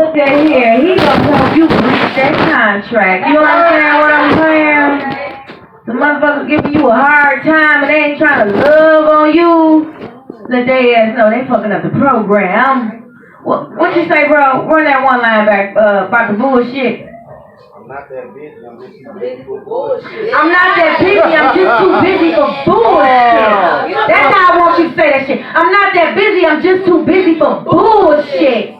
look at here. He gonna help you breach that contract. You understand what I'm saying? The motherfuckers giving you a hard time and they ain't trying to love on you. Let they ass know they fucking up the program. What you say, bro? Run that one line back about the bullshit. I'm not that busy. I'm just too busy for bullshit. I'm not that busy. I'm just too busy for bullshit. That's how I want you to say that shit. I'm not that busy. I'm just too busy for bullshit.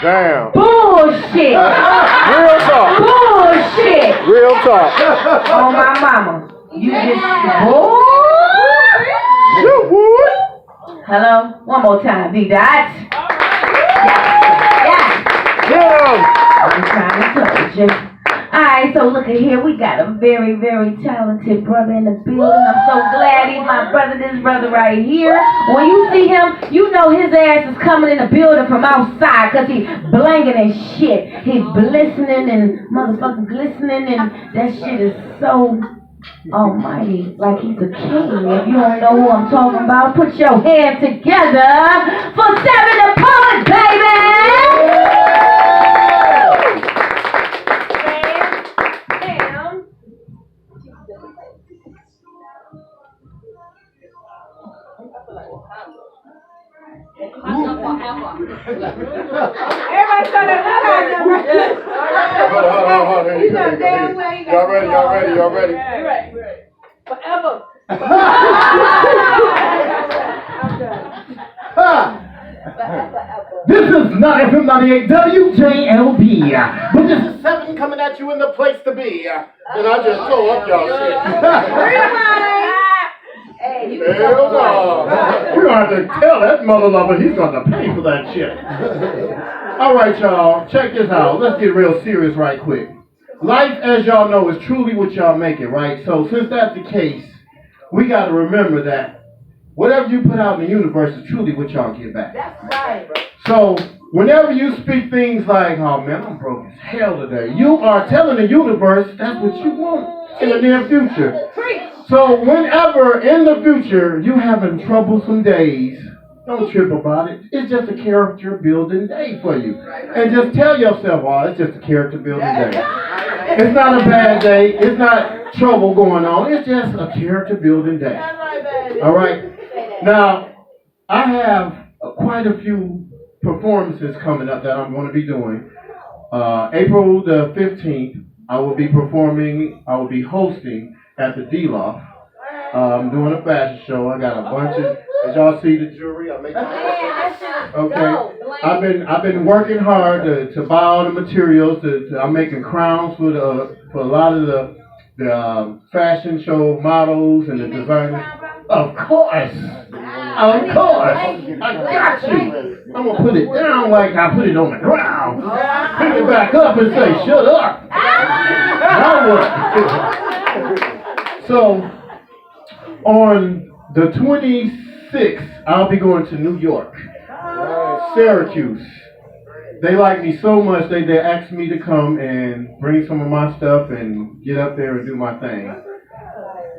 Damn. Bullshit. Real talk. Bullshit. Real talk. Oh my mama. You just bull. Hello? One more time, D-Dots. Yeah. I'm trying to tell you. Alright, so look at here. We got a very, very talented brother in the building. I'm so glad he's my brother, this brother right here. When you see him, you know his ass is coming in the building from outside because he's blanging and shit. He's glistening and motherfucking glistening, and that shit is so almighty, like he's a king. If you don't know who I'm talking about, put your hands together for 7 the Poet, baby! Everybody saw that look at them. He's not damn way. Y'all ready? You're right. Forever. This is 9FM98 WJLB. But this is 7 coming at you in the place to be. And I just throw up y'all shit. Hey, you Hell no. We're going to have to tell that mother lover he's going to pay for that shit. All right, y'all. Check this out. Let's get real serious right quick. Life, as y'all know, is truly what y'all make it, right? So since that's the case, we got to remember that whatever you put out in the universe is truly what y'all get back. That's right. So whenever you speak things like, oh man, I'm broke as hell today, you are telling the universe that's what you want in the near future. So whenever in the future you having troublesome days, don't trip about it. It's just a character building day for you. And just tell yourself, oh, it's just a character building day. It's not a bad day. It's not trouble going on. It's just a character building day. All right. Now, I have quite a few performances coming up that I'm going to be doing. April the 15th, I will be hosting at the D-Loft. I'm doing a fashion show. I got a bunch of, as y'all see the jewelry, I'm making okay. I've been working hard to buy all the materials. I'm making crowns for a lot of the fashion show models and the designers. Of course. I got you. I'm gonna put it down like I put it on the ground. Pick it back up and say, shut up. Now what? So, on the 26th, I'll be going to New York, Syracuse. They like me so much, they asked me to come and bring some of my stuff and get up there and do my thing.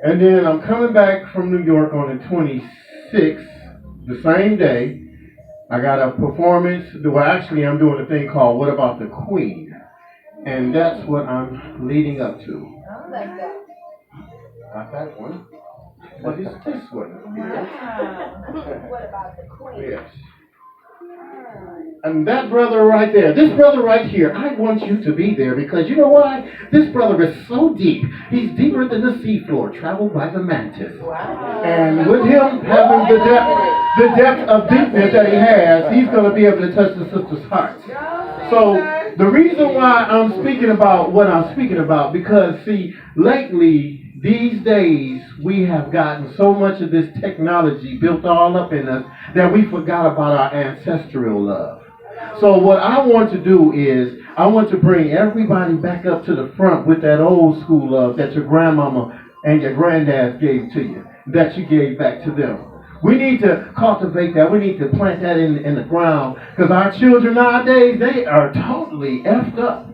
And then I'm coming back from New York on the 26th, the same day. I got a performance. Well, actually, I'm doing a thing called What About the Queen? And that's what I'm leading up to. Not that one. But it's this one. What about the queen? Yes. And that brother right there, this brother right here, I want you to be there because you know why? This brother is so deep. He's deeper than the seafloor, traveled by the mantis. Wow. And with him having the depth of deepness that he has, he's going to be able to touch the sister's heart. So the reason why I'm speaking about what I'm speaking about, because see, lately, these days, we have gotten so much of this technology built all up in us that we forgot about our ancestral love. So what I want to do is, I want to bring everybody back up to the front with that old school love that your grandmama and your granddad gave to you, that you gave back to them. We need to cultivate that. We need to plant that in the ground because our children nowadays, they are totally effed up.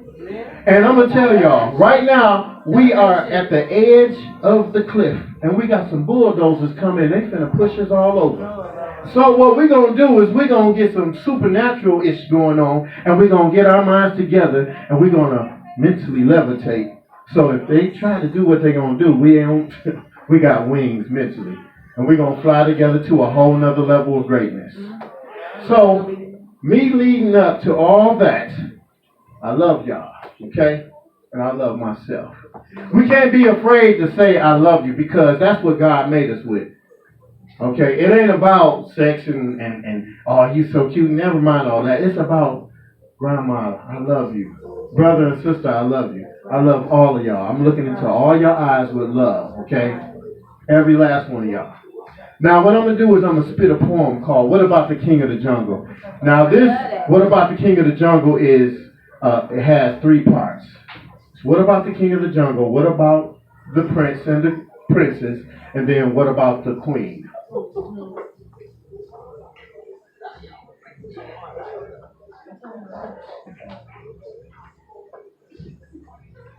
And I'm going to tell y'all, right now, we are at the edge of the cliff. And we got some bulldozers coming. They finna push us all over. So what we're going to do is we're going to get some supernatural ish going on, and we're going to get our minds together, and we're going to mentally levitate. So if they try to do what they're going to do, we got wings mentally. And we're going to fly together to a whole nother level of greatness. So, me leading up to all that, I love y'all, okay? And I love myself. We can't be afraid to say I love you because that's what God made us with. Okay? It ain't about sex and oh, you so cute. Never mind all that. It's about grandma, I love you. Brother and sister, I love you. I love all of y'all. I'm looking into all your eyes with love, okay? Every last one of y'all. Now, what I'm going to do is I'm going to spit a poem called What About the King of the Jungle? Now, this What About the King of the Jungle is, it has 3 parts. So what about the King of the Jungle? What about the prince and the princess? And then what about the queen?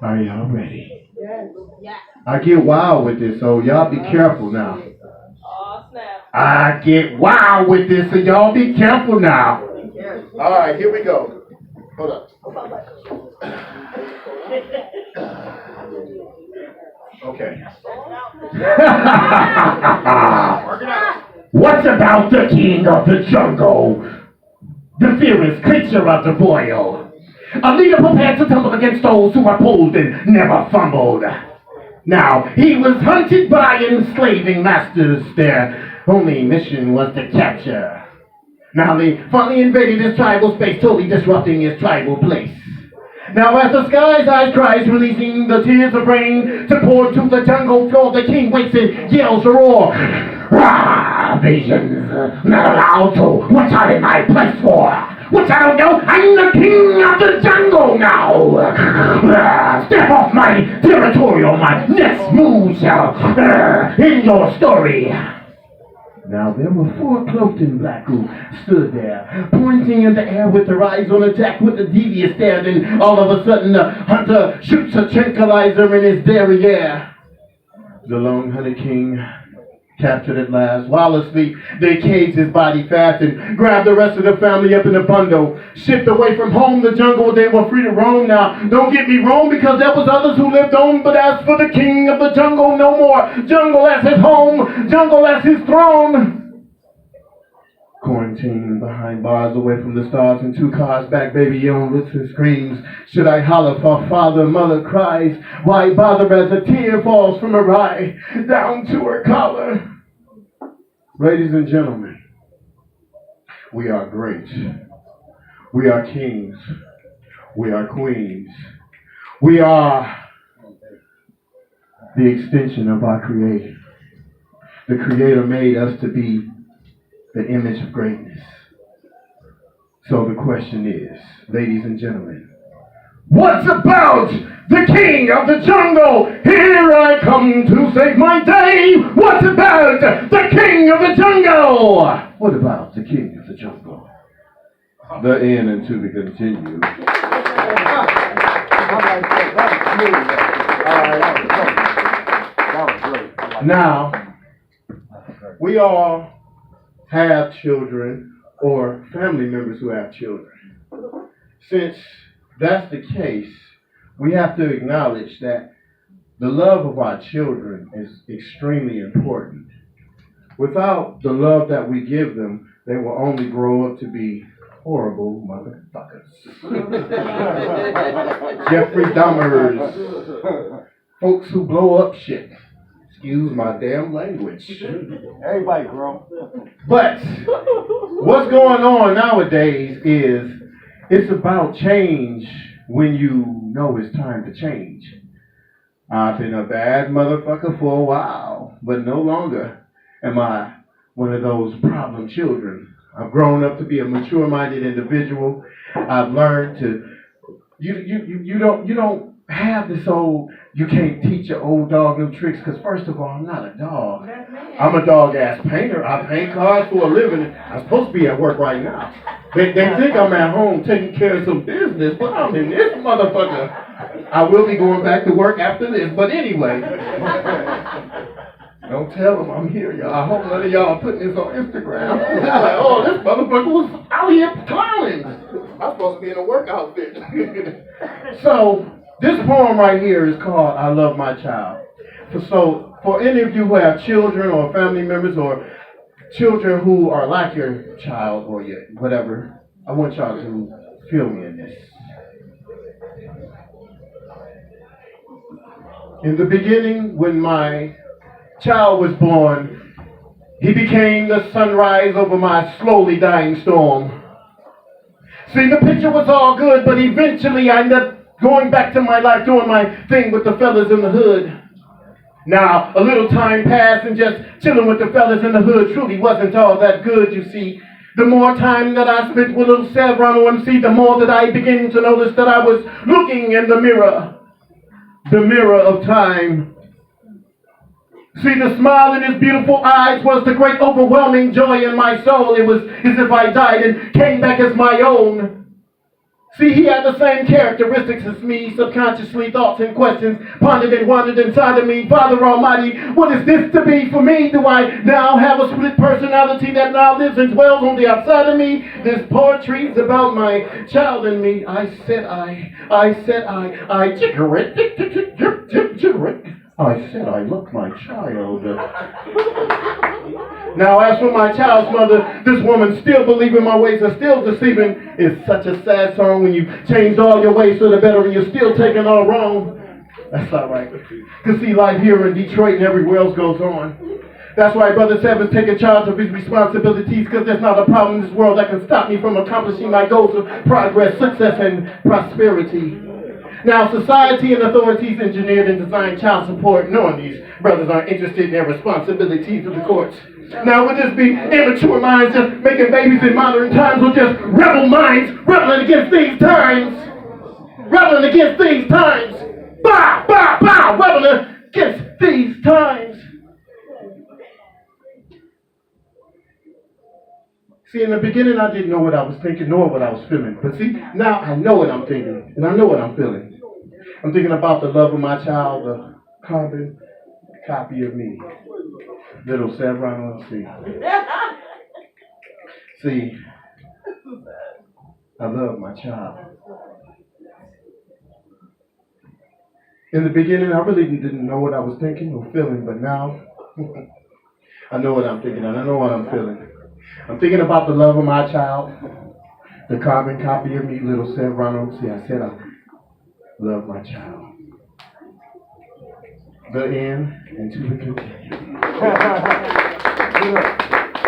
Are y'all ready? Yes. I get wild with this, so y'all be careful now. Oh, snap. I get wild with this, so y'all be careful now. All right, here we go. Hold up. Okay. What about the king of the jungle? The fierce creature of the boil. A leader prepared to tumble against those who are pulled and never fumbled. Now, he was hunted by enslaving masters. Their only mission was to capture. Now, they finally invaded his tribal space, totally disrupting his tribal place. Now, as the sky's eyes cries, releasing the tears of rain to pour to the jungle floor, the king wakes and yells a roar. Rah! Visions, not allowed to. What are in my place for? What I don't know, I'm the king of the jungle now. Step off my territorial, my next move shall end your story. Now there were 4 cloaked in black who stood there, pointing in the air with their eyes on attack with a devious stare. Then all of a sudden the hunter shoots a tranquilizer in his derriere. The long-hunted king, captured at last, while asleep, they caged his body fast and grabbed the rest of the family up in a bundle. Shipped away from home, the jungle, they were free to roam. Now, don't get me wrong, because there was others who lived on, but as for the king of the jungle, no more. Jungle as his home, jungle as his throne. Quarantined behind bars away from the stars and 2 cars back, baby young Listen screams. Should I holler for father? Mother cries. Why bother as a tear falls from her eye down to her collar? Ladies and gentlemen, we are great. We are kings. We are queens. We are the extension of our Creator. The Creator made us to be the image of greatness. So the question is, ladies and gentlemen, what's about the king of the jungle? Here I come to save my day. What about the king of the jungle? What about the king of the jungle? The end and to be continued. Now, we all have children or family members who have children. Since that's the case, we have to acknowledge that the love of our children is extremely important. Without the love that we give them, they will only grow up to be horrible motherfuckers. Jeffrey Dahmers. Folks who blow up shit. Excuse my damn language. Everybody grown. But what's going on nowadays is it's about change when you know it's time to change. I've been a bad motherfucker for a while, but no longer am I one of those problem children. I've grown up to be a mature-minded individual. I've learned to you don't have this old, you can't teach your old dog new tricks, because first of all, I'm not a dog. I'm a dog-ass painter. I paint cars for a living. I'm supposed to be at work right now. They think I'm at home taking care of some business, but I'm in this motherfucker. I will be going back to work after this, but anyway. Don't tell them I'm here, y'all. I hope none of y'all are putting this on Instagram. Like, oh, this motherfucker was out here climbing. I'm supposed to be in a work outfit. So, this poem right here is called I Love My Child. So, for any of you who have children or family members or children who are like your child or your whatever, I want y'all to feel me in this. In the beginning, when my child was born, he became the sunrise over my slowly dying storm. See, the picture was all good, but eventually I ended up going back to my life, doing my thing with the fellas in the hood. Now, a little time passed and just chilling with the fellas in the hood truly wasn't all that good, you see. The more time that I spent with little Severano MC, the more that I began to notice that I was looking in the mirror of time. See, the smile in his beautiful eyes was the great overwhelming joy in my soul. It was as if I died and came back as my own. See, he had the same characteristics as me. Subconsciously, thoughts and questions pondered and wandered inside of me. Father Almighty, what is this to be for me? Do I now have a split personality that now lives and dwells on the outside of me? This poetry's about my child and me. I said jigger it. I said I love my child. Now, as for my child's mother, this woman still believing my ways are still deceiving. It's such a sad song when you changed all your ways for the better and you're still taking all wrong. That's all right. Because see, life here in Detroit and everywhere else goes on. That's why Brother Seven's taking charge of his responsibilities, because there's not a problem in this world that can stop me from accomplishing my goals of progress, success, and prosperity. Now, society and authorities engineered and designed child support, knowing these brothers aren't interested in their responsibilities to the courts. Now, would this be immature minds just making babies in modern times, or just rebel minds rebelling against these times? Rebelling against these times. Bah, bah, bah, rebelling against these times. See, in the beginning, I didn't know what I was thinking nor what I was feeling. But see, now I know what I'm thinking, and I know what I'm feeling. I'm thinking about the love of my child, the carbon copy of me. Little Severano MC. See, I love my child. In the beginning, I really didn't know what I was thinking or feeling, but now I know what I'm thinking and I know what I'm feeling. I'm thinking about the love of my child, the carbon copy of me, little Severano. See, I said I love my child. The end and to the continue.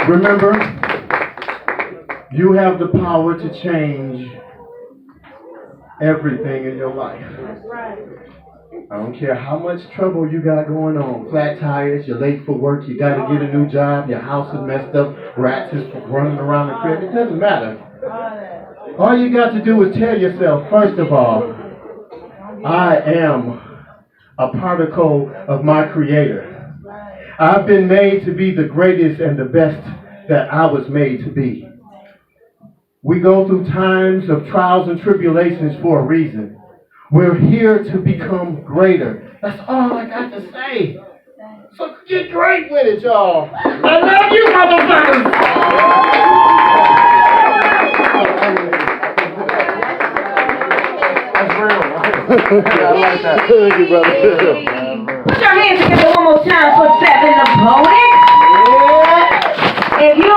Remember, you have the power to change everything in your life. I don't care how much trouble you got going on. Flat tires, you're late for work, you got to get a new job, your house is messed up, rats is running around the crib. It doesn't matter. All you got to do is tell yourself, first of all, I am a particle of my Creator. I've been made to be the greatest and the best that I was made to be. We go through times of trials and tribulations for a reason. We're here to become greater. That's all I got to say. So get great with it, y'all. I love you, motherfuckers. That's real. I like that. Thank you, brother. Put your hands together one more time for Seven the Poet. If you